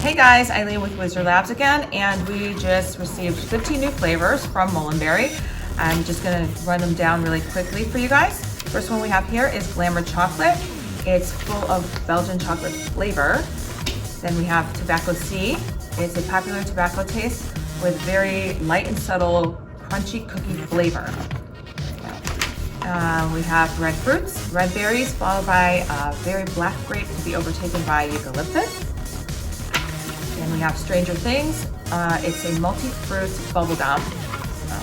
Hey guys, Eileen with Wizard Labs again, and we just received 15 new flavors from Molinberry. I'm just gonna run them down really quickly for you guys. First one we have here is Glamour Chocolate. It's full of Belgian chocolate flavor. Then we have Tobacco Sea. It's a popular tobacco taste with very light and subtle crunchy cookie flavor. We have red fruits, red berries, followed by very black grape to be overtaken by eucalyptus. Then we have Stranger Things. It's a multi-fruit bubblegum. So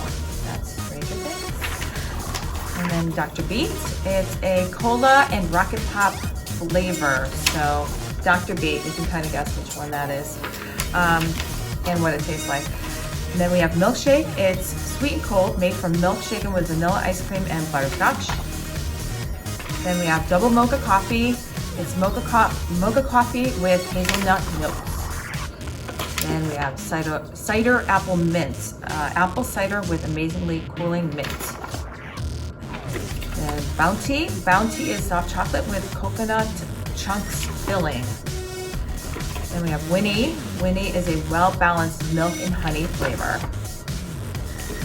that's Stranger Things. And then Dr. Beat. It's a cola and rocket pop flavor. So Dr. Beat, you can kind of guess which one that is and what it tastes like. And then we have Milkshake. It's sweet and cold, made from milk shaken with vanilla ice cream and butterscotch. Then we have Double Mocha Coffee. It's mocha coffee with hazelnut notes. Then we have cider apple mint. Apple cider with amazingly cooling mint. Then Bounty. Bounty is soft chocolate with coconut chunks filling. Then we have Winnie. Winnie is a well-balanced milk and honey flavor.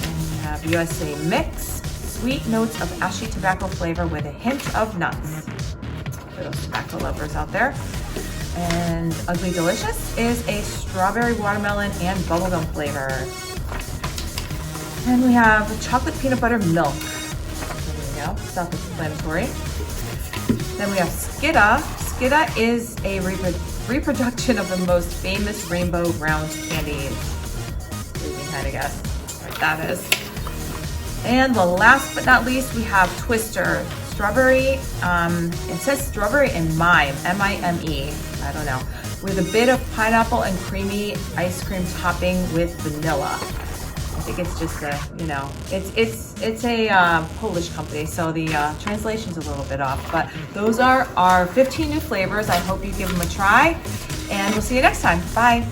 And we have USA Mix. Sweet notes of ashy tobacco flavor with a hint of nuts. For those tobacco lovers out there. And Ugly Delicious is a strawberry watermelon and bubblegum flavor. And we have chocolate peanut butter milk. There we go, self-explanatory. Then we have Skidda. Skidda is a reproduction of the most famous rainbow round candies. You can kind of guess what that is. And the last but not least, we have Twister. Strawberry, it says strawberry and mime, M-I-M-E, I don't know, with a bit of pineapple and creamy ice cream topping with vanilla. I think it's just a, it's a Polish company, so the translation's a little bit off, but those are our 15 new flavors. I hope you give them a try, and we'll see you next time. Bye.